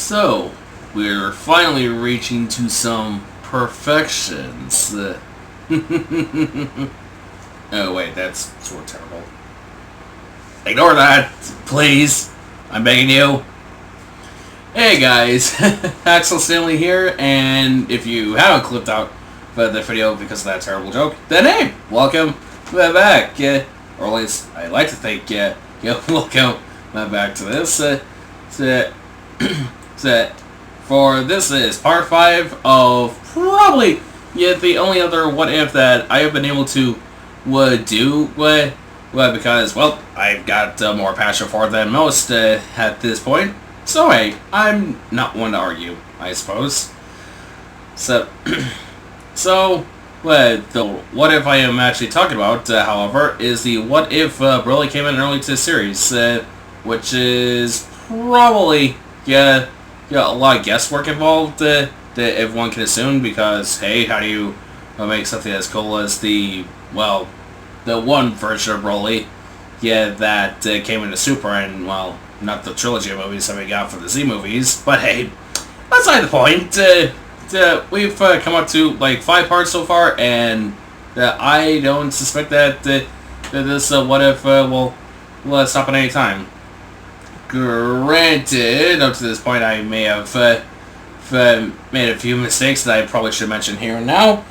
So, we're finally reaching to some perfections. Oh wait, that's sort of terrible. Ignore that, please. I'm begging you. Hey guys, Axel Stanley here, and if you haven't clipped out the video because of that terrible joke, then hey, welcome back. Or at least I like to think, welcome back to this. For this is part 5 of probably the only other what if that I have been able to do because well I've got more passion for it than most at this point. So hey, I'm not one to argue, I suppose. So the what if I am actually talking about, however, is the what if Broly came in early to the series, which is probably a lot of guesswork involved that everyone can assume, because hey, how do you make something as cool as the one version of Broly that came into Super, and well, not the trilogy of movies that we got for the Z movies, but hey, that's not the point. We've come up to like 5 parts so far, and I don't suspect that this what if will stop at any time. Granted, up to this point I may have made a few mistakes that I probably should mention here and now,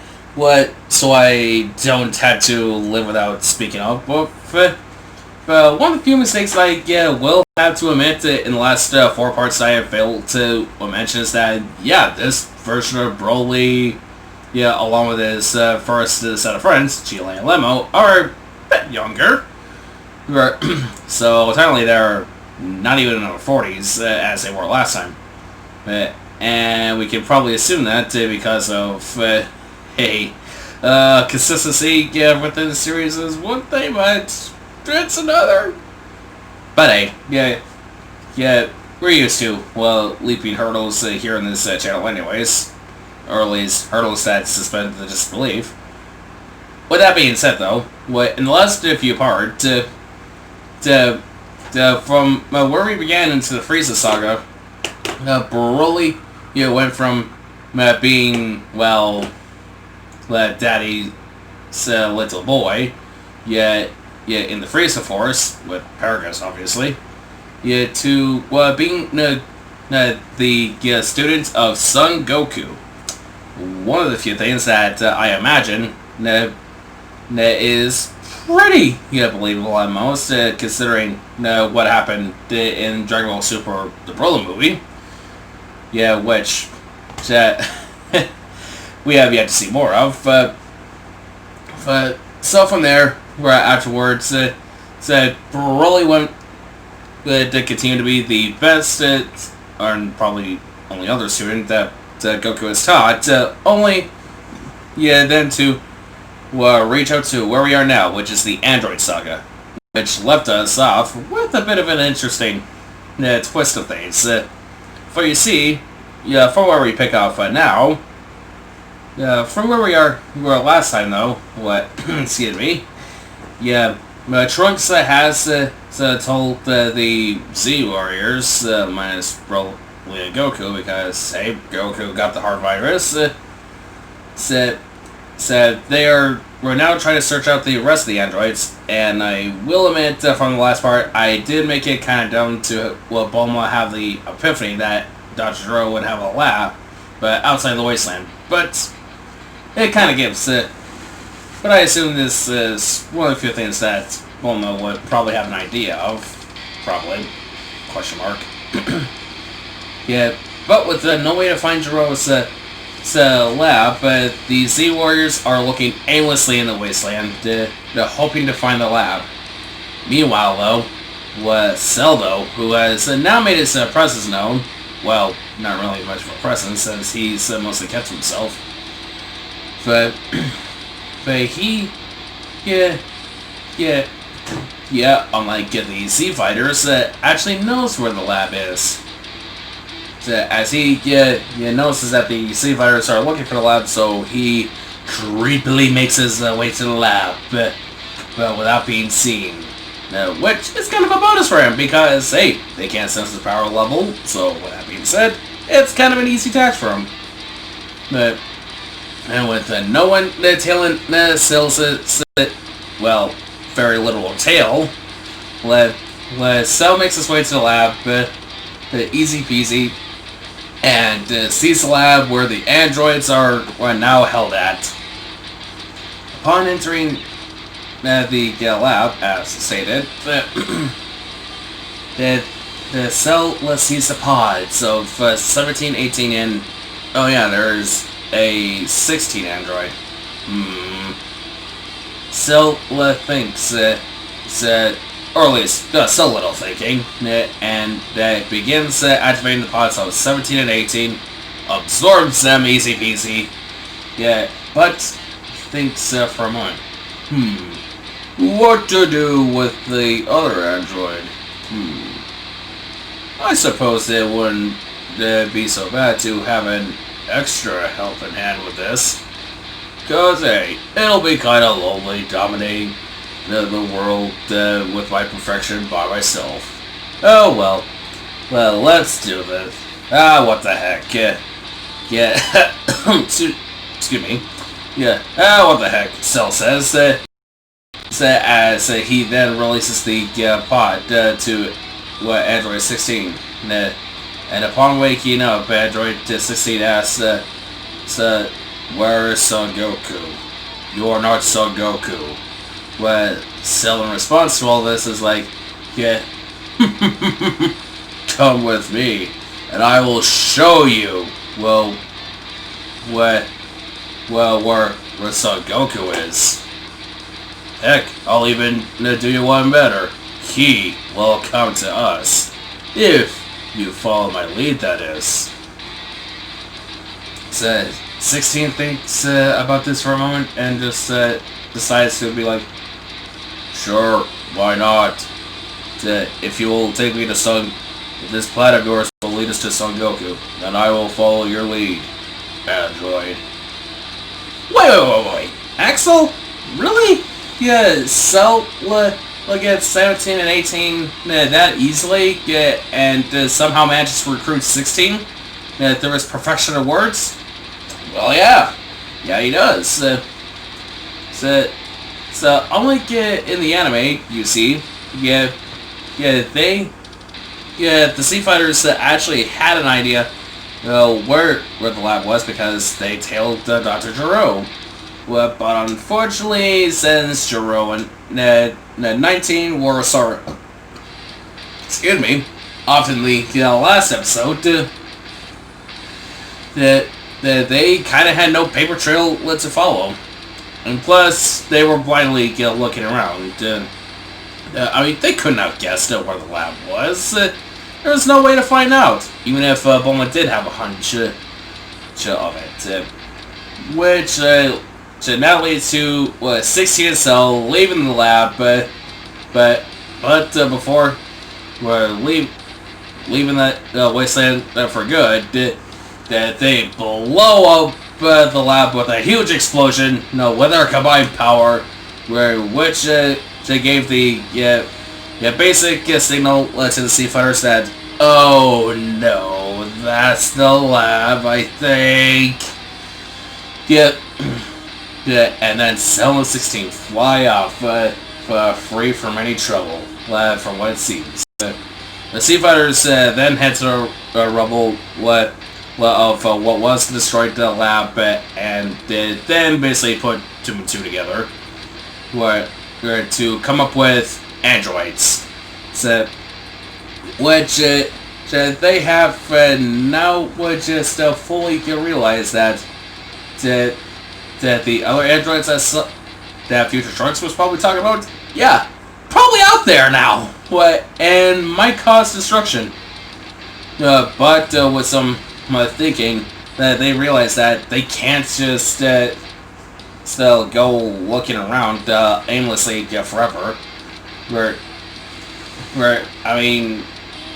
so I don't have to live without speaking of. But one of the few mistakes I will have to admit in the last 4 parts I have failed to mention is that this version of Broly, along with his first set of friends, Chile and Lemo, are a bit younger. So technically they're not even in their 40s as they were last time. And we can probably assume that because of consistency within the series is one thing, but it's another. But hey, we're used to leaping hurdles here in this channel anyways, or at least hurdles that suspend the disbelief. With that being said, though, in the last few parts, from where we began into the Frieza saga, Broly went from being daddy's little boy, in the Frieza Force with Paragus, obviously, to being the student of Son Goku. One of the few things that I imagine is pretty believable at most, considering what happened in Dragon Ball Super, the Broly movie, which we have yet to see more of. But so from there, afterwards, said Broly went to continue to be the best, and probably only other student that Goku has taught, only then to reach out to where we are now, which is the Android Saga, which left us off with a bit of an interesting twist of things. For you see, from where we pick off now, from where we were last time though, excuse me, Trunks has told the Z Warriors, minus Broly and Goku, because hey, Goku got the heart virus, said we're now trying to search out the rest of the androids, and I will admit from the last part, I did make it kind of dumb to Bulma have the epiphany that Dr. Gero would have a lab, but outside the wasteland. But it kind of gives but I assume this is one of the few things that Bulma would probably have an idea of, probably, question mark. But with no way to find Gero's lab, but the Z Warriors are looking aimlessly in the wasteland, they're hoping to find the lab. Meanwhile, though, Cell, who has now made his presence known, well, not really much of a presence, since he's mostly kept to himself, but he, unlike the Z Fighters, actually knows where the lab is. As he notices that the Z Fighters are looking for the lab, so he creepily makes his way to the lab, but without being seen. which is kind of a bonus for him because, hey, they can't sense his power level, so with that being said, it's kind of an easy task for him. And with no one tailing Sills, well, very little tail, Cell makes his way to the lab, easy peasy, and sees the lab where the androids are now held at. Upon entering the lab, as stated, the Cell sees the pods of 17, 18, and oh yeah, there's a 16 android. Cell thinks or at least so little thinking, and that begins activating the pods of 17 and 18, absorbs them easy peasy, but thinks for a moment, what to do with the other android? I suppose it wouldn't be so bad to have an extra helping hand with this, cause hey, it'll be kinda lonely dominating the world with my perfection by myself. Oh well. Well, let's do this. What the heck. Excuse me. What the heck, Cell says. As he then releases the pod to Android 16. And upon waking up, Android 16 asks, where is Son Goku? You are not Son Goku. Cell in response to all this is like, come with me, and I will show you, where Son Goku is. Heck, I'll even do you one better. He will come to us. If you follow my lead, that is. 16 thinks about this for a moment and just decides to be like, sure, why not? If you will take me to if this plan of yours will lead us to Son Goku, then I will follow your lead, Android. Wait. Axel? Really? Cell at 17 and 18 that easily, and somehow manages to recruit 16 through his perfection of words? Well, yeah, he does. So unlike in the anime, you see, the Sea Fighters actually had an idea where the lab was because they tailed Dr. Gero. But unfortunately, since Gero and 19 were excuse me, often the last episode, they kind of had no paper trail to follow. And plus, they were blindly looking around. I mean, they couldn't have guessed where the lab was. There was no way to find out, even if Bulma did have a hunch of it. Which now leads to 16 and Cell leaving the lab, but before leaving that wasteland for good, that they blow up the lab with a huge explosion, with their combined power, which they gave the basic signal to the Sea Fighters that, oh no, that's the lab, I think. And then Cell and 16 fly off, free from any trouble, from what it seems. The Sea Fighters then head to the rubble of what was destroyed the lab, and then basically put 2 and 2 together, to come up with androids, which they have now just fully realize that the other androids that Future Trunks was probably talking about, probably out there now, and might cause destruction. But with some thinking, that they realize that they can't just still go looking around aimlessly forever. I mean,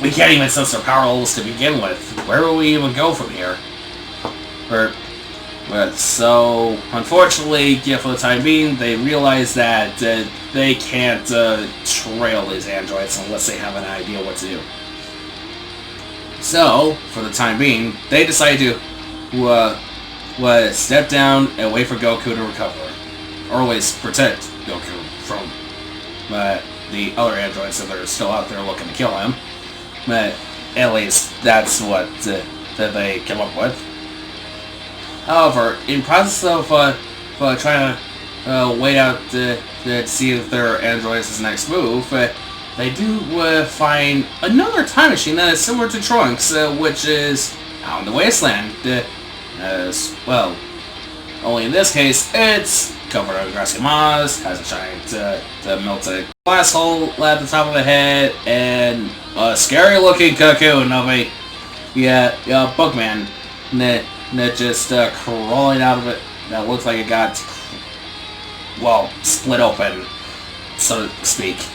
we can't even sense their power levels to begin with. Where will we even go from here? But so, unfortunately, yeah, for the time being, they realize that they can't trail these androids unless they have an idea what to do. So, for the time being, they decide to step down and wait for Goku to recover. Or at least protect Goku from the other androids that are still out there looking to kill him. But at least that's what that they come up with. However, in process of trying to wait out to see if their android's next move, they do find another time machine that is similar to Trunks, which is out in the wasteland. As well, only in this case, it's covered in grassy moss, has a giant melted glass hole at the top of the head, and a scary-looking cocoon of a Bugman that just crawling out of it. That looks like it got split open, so to speak.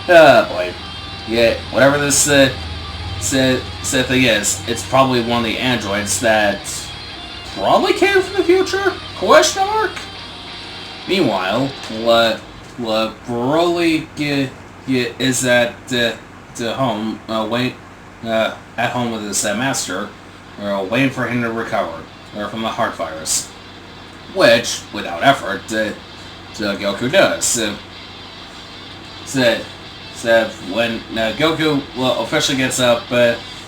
Oh boy. Yeah, whatever this thing is, it's probably one of the androids that probably came from the future? Question mark? Meanwhile, Broly is at home, at home with his master, waiting for him to recover from the heart virus, which, without effort, Goku does. So when Goku officially gets up,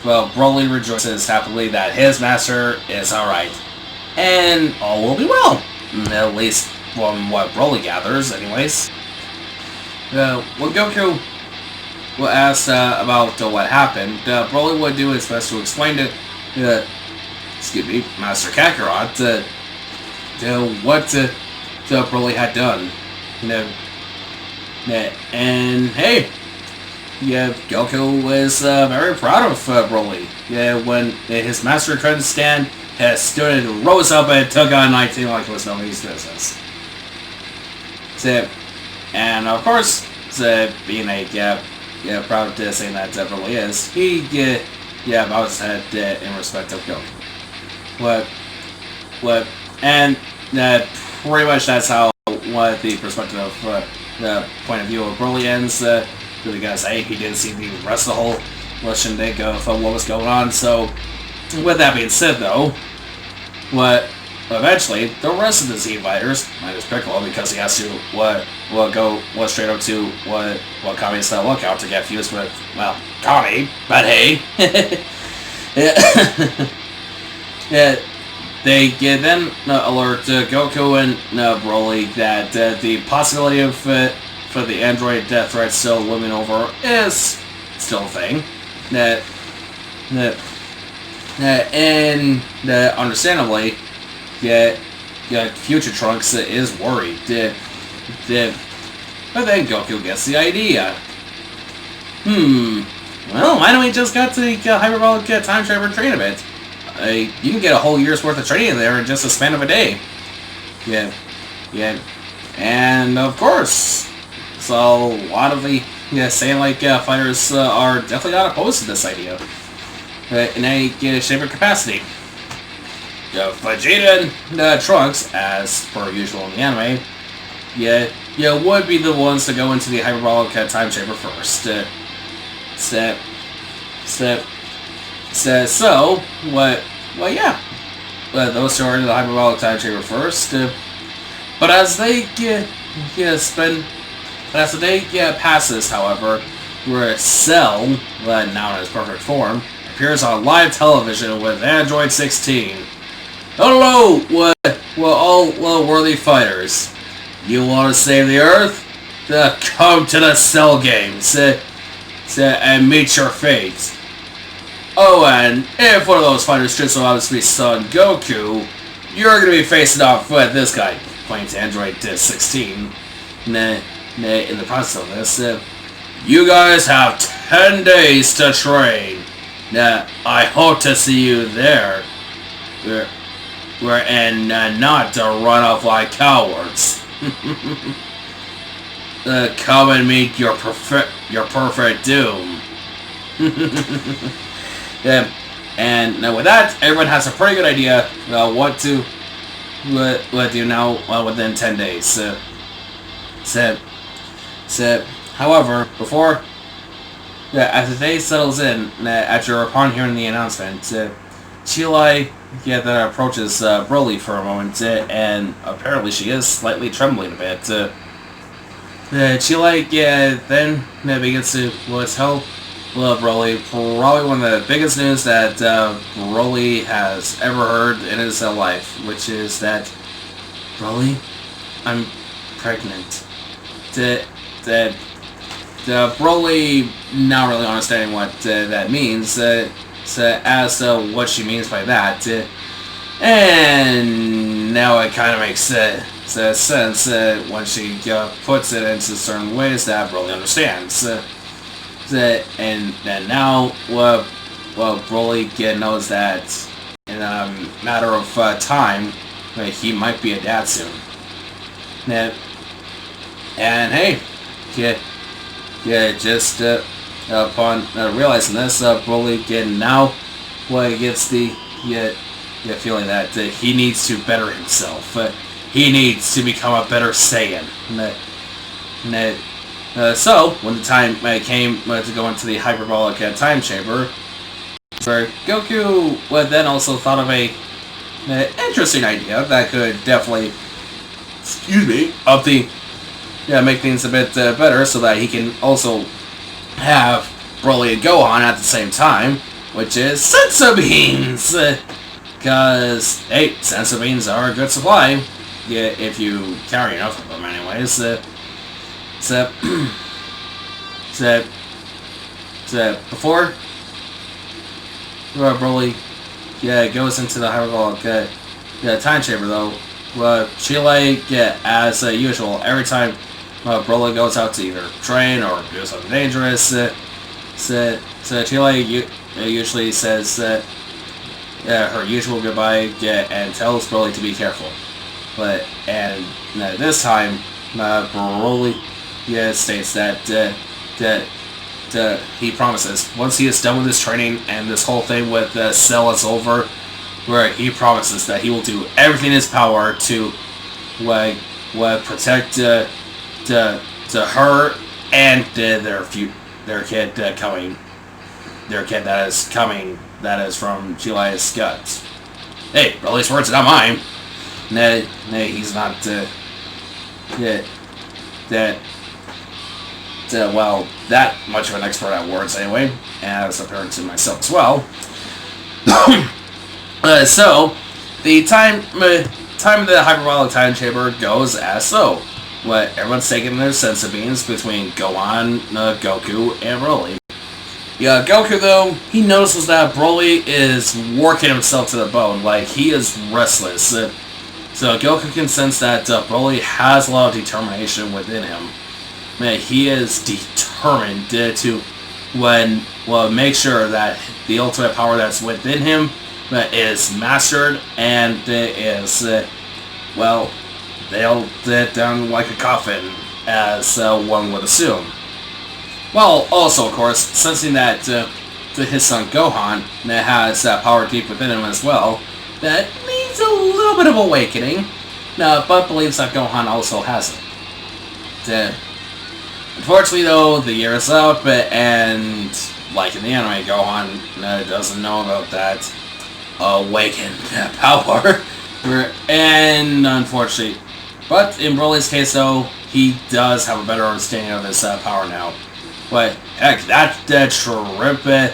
Broly rejoices happily that his master is alright, and all will be well, at least from what Broly gathers, anyways. When Goku asked about what happened, Broly would do his best to explain to Master Kakarot what Broly had done. And hey, Goku was very proud of Broly. When his master couldn't stand, stood and rose up and took on 19 like it was nobody's business. And of course, being a proud to say that Broly is, he bows his head in respect of Goku. And pretty much that's how the perspective of the point of view of Broly ends. Really gotta say, he didn't see the rest of the whole shindig of what was going on. So, with that being said, though, eventually the rest of the Z fighters, minus Piccolo, because he has to go straight up to what Kami's lookout to get fused with Kami. But hey, they then alert Goku and Broly that the possibility of for the android death threat still looming over is still a thing. And understandably, future Trunks is worried. But then Goku gets the idea. Well, why don't we just got to hyperbolic time travel train a bit? You can get a whole year's worth of training there in just a span of a day. And of course, so a lot of the Saiyan-like fighters are definitely not opposed to this idea in any shape or capacity. Vegeta and Trunks, as per usual in the anime, would be the ones to go into the hyperbolic time chamber first. Those two are in the hyperbolic time chamber first. But as they as the day passes, however, where Cell, now in its perfect form, appears on live television with Android 16. Hello, all worthy fighters. You want to save the Earth? Come to the Cell games and meet your fate. Oh, and if one of those fighters should so happen to be Son Goku, you're going to be facing off with this guy, pointing to Android 16. In the process of this, you guys have 10 days to train. I hope to see you there. And not to run off like cowards. Come and meet your perfect doom. And with that, everyone has a pretty good idea what to do now within 10 days. However, before as the day settles in, upon hearing the announcement, Chile that approaches Broly for a moment, and apparently she is slightly trembling a bit. Chile then begins to tell Broly probably one of the biggest news that Broly has ever heard in his life, which is that, Broly, I'm pregnant. That Broly not really understanding what that means, as to what she means by that, and now it kind of makes sense when she puts it into certain ways that Broly understands. And now, Broly knows that in a matter of time, he might be a dad soon. And hey, just upon realizing this, Broly now gets the feeling that he needs to better himself. He needs to become a better Saiyan. So, when the time came to go into the hyperbolic time chamber, where Goku then also thought of a interesting idea that could definitely, make things a bit better, so that he can also have Broly and Gohan at the same time, which is senzu beans! Because, hey, senzu beans are a good supply, if you carry enough of them anyways. Before Broly goes into the hyperbolic time chamber, though, Chile, as usual, every time Broly goes out to either train or do something dangerous, Chile usually says her usual goodbye and tells Broly to be careful. And this time, Broly states that he promises, once he is done with his training and this whole thing with Cell is over, where he promises that he will do everything in his power to protect her and their kid that is from Chile's guts. Hey, Broly's words, not mine. Nay, he's not that much of an expert at words anyway, as apparent to myself as well. So, the time of the hyperbolic time chamber goes as so. Everyone's taking their senzu beans between Gohan, Goku, and Broly. Goku, though, he notices that Broly is working himself to the bone, he is restless. So Goku can sense that Broly has a lot of determination within him. He is determined to make sure that the ultimate power that's within him is mastered and is, nailed down like a coffin, as one would assume. Well, also, of course, sensing that his son Gohan has power deep within him as well, that needs a little bit of awakening, but believes that Gohan also has it. Unfortunately, though, the year is up, and like in the anime, Gohan doesn't know about that awakened power, and unfortunately, but in Broly's case, though, he does have a better understanding of his power now. But heck, that trip that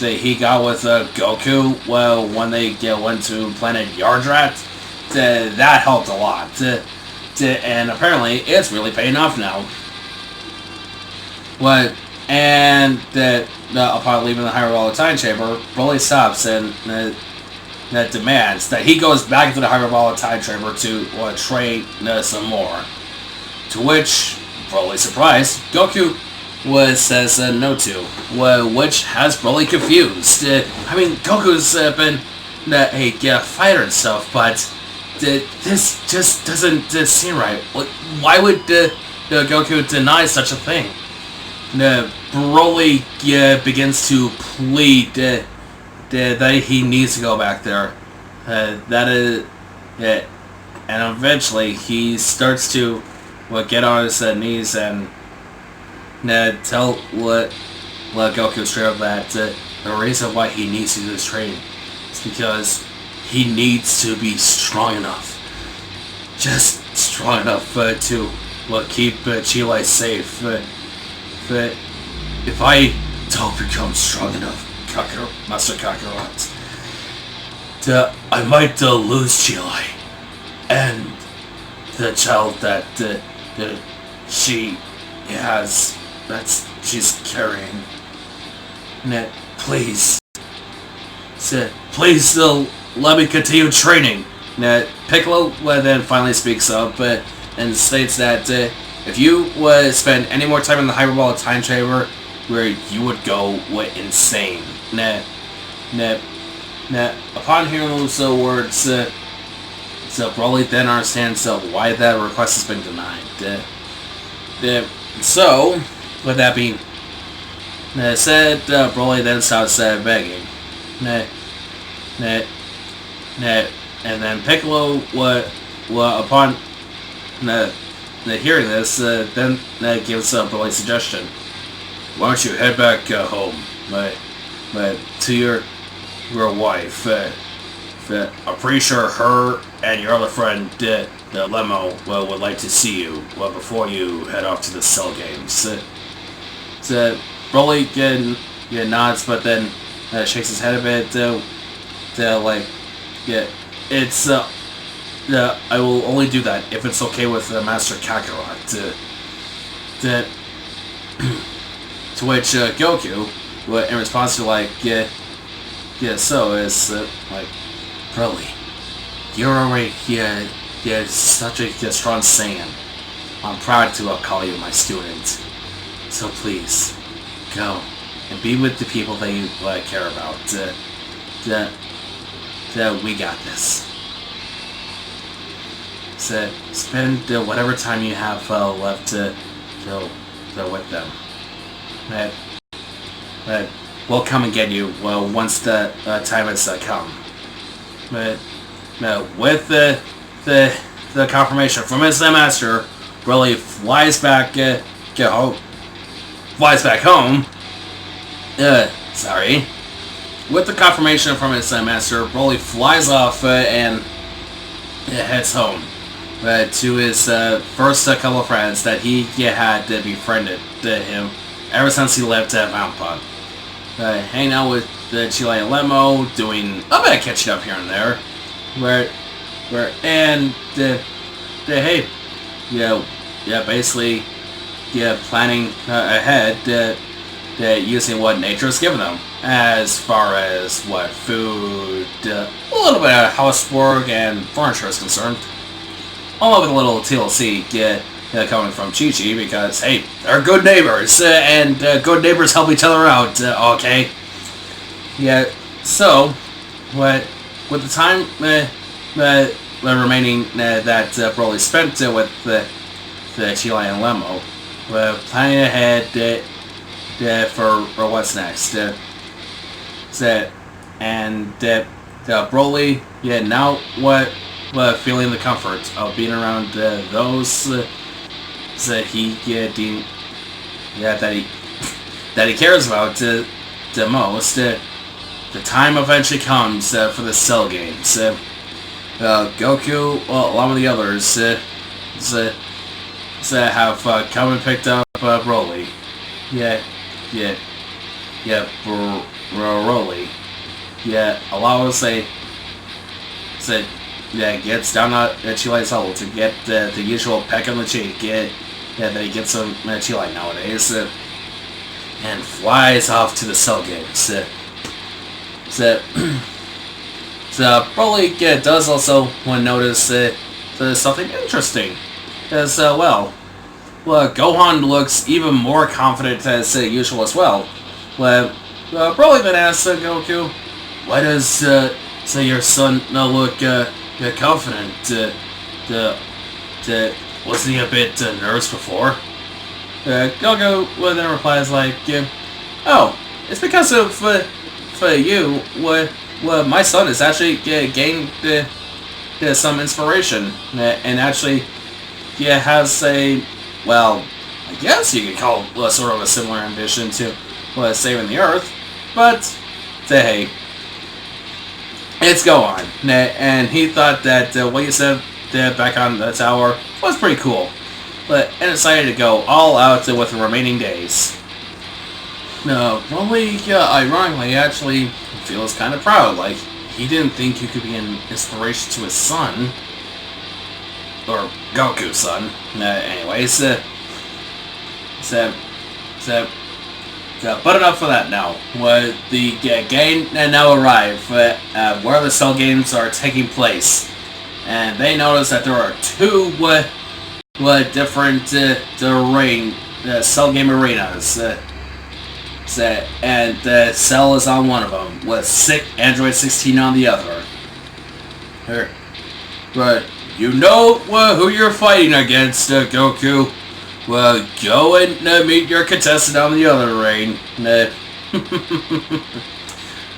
he got with Goku, when they went to planet Yardrat, that helped a lot. And apparently, it's really paying off now. And upon leaving the hyperbolic time chamber, Broly stops and that demands that he goes back into the hyperbolic time chamber to train some more. To which, Broly surprised, Goku says no to, which has Broly confused. Goku's been a fighter and stuff, but this just doesn't seem right. Why would Goku deny such a thing? Broly begins to plead that he needs to go back there. That is, and eventually he starts to get on his knees and tell Goku straight up that the reason why he needs to do this training is because he needs to be strong enough, just strong enough to keep Chile safe. But if I don't become strong enough, Master Kakarot, I might lose Chile and the child that she has, that she's carrying. Please, please let me continue training. Piccolo then finally speaks up and states that if you spend any more time in the hyperbolic time chamber, where you would go insane. Upon hearing those words, Broly then understands why that request has been denied. So, with that being said, Broly then starts begging. And then Piccolo, upon hearing this, then gives Broly a suggestion. Why don't you head back home, to your wife? I'm pretty sure her and your other friend, the Lemo, would like to see you before you head off to the Cell Games. Broly nods, but then shakes his head a bit. It's I will only do that if it's okay with Master Kakarot. To which Goku, in response to so is Broly, you're already such a strong Saiyan. I'm proud to call you my student. So please, go and be with the people that you care about. We got this. So spend whatever time you have left with them. We'll come and get you once the time has come. But with the confirmation from his master, Broly flies back home. Sorry. With the confirmation from his master, Broly flies off and heads home to his first couple of friends that he had befriended him ever since he left Vampa. Hanging out with Chile and Lemo, doing a bit of catching up here and there. Basically, planning ahead, using what nature has given them, as far as food, a little bit of housework and furniture is concerned. All with a little TLC coming from Chi-Chi, because hey, they're good neighbors, and good neighbors help each other out. Okay. So with the time remaining that Broly spent with the Chile and Lemo, planning ahead for what's next. Broly, now feeling the comfort of being around those that he that he cares about the most. The time eventually comes for the Cell Games. Goku, along with the others, have come and picked up Broly. Broly. Allows gets down at Chile's level to get the usual peck on the cheek. That he gets on Chile nowadays. And flies off to the Cell Games. Broly does also notice something interesting as well. Gohan looks even more confident as usual as well. Broly then asks Goku, why does your son look confident? Wasn't he a bit nervous before? Goku then replies like, "Oh, it's because of for you. What my son has actually gained some inspiration and actually has a well, I guess you could call it sort of a similar ambition to saving the Earth, but hey, it's Gohan, and he thought that what you said back on the tower was pretty cool, but and decided to go all out with the remaining days. No, probably ironically, actually feels kind of proud, like he didn't think you could be an inspiration to his son, or Goku's son. Anyways, but enough for that now. The game now arrive where the Cell Games are taking place, and they notice that there are two different Cell Game arenas. And Cell is on one of them, with Android 16 on the other. But you know who you're fighting against, Goku. Well, go and meet your contestant on the other arena.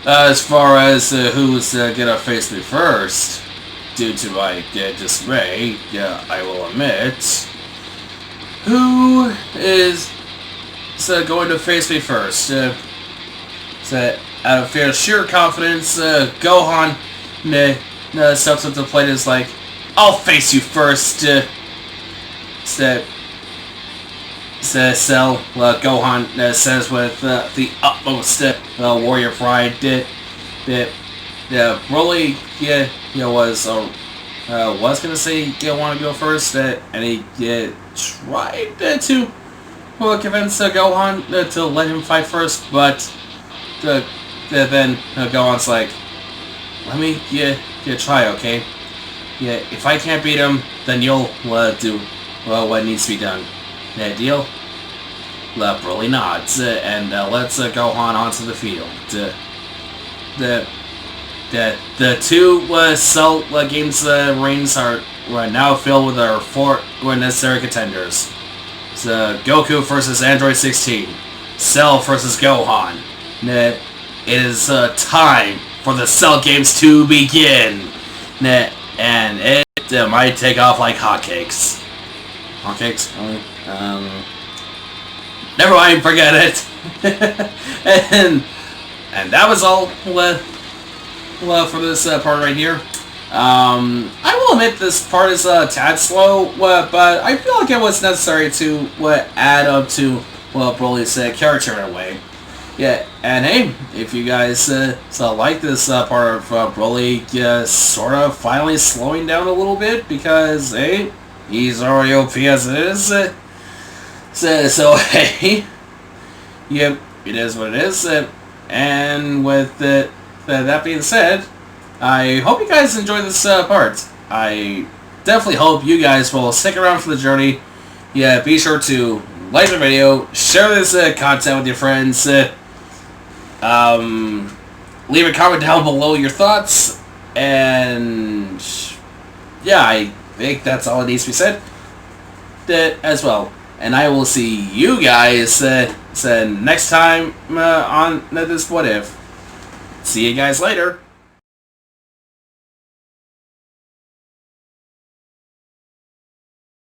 As far as who's gonna face me first, due to my dismay, I will admit, who is going to face me first? Out of sheer confidence, Gohan steps up to the plate and is like, "I'll face you first." Cell, Gohan says with the utmost warrior pride. Broly, was gonna say want to go first, and he tried to convince Gohan to let him fight first, but then Gohan's like, "Let me try, okay? Yeah, if I can't beat him, then you'll do what needs to be done. That deal?" Broly nods and lets Gohan onto the field. The two Cell Games rings are now filled with our four necessary contenders. Goku versus Android 16. Cell versus Gohan. It is time for the Cell Games to begin. And it might take off like hotcakes. Hotcakes? Never mind, forget it. and that was all for this part right here. I will admit this part is a tad slow, but I feel like it was necessary to add up to Broly's character in a way. Yeah, and hey, if you guys like this part of Broly sort of finally slowing down a little bit, because hey, he's already OP as it is. So hey, yep, it is what it is. And with that being said, I hope you guys enjoyed this part. I definitely hope you guys will stick around for the journey. Yeah, be sure to like the video, share this content with your friends. Leave a comment down below your thoughts, and yeah, I think that's all that needs to be said as well. And I will see you guys next time on this What If. See you guys later.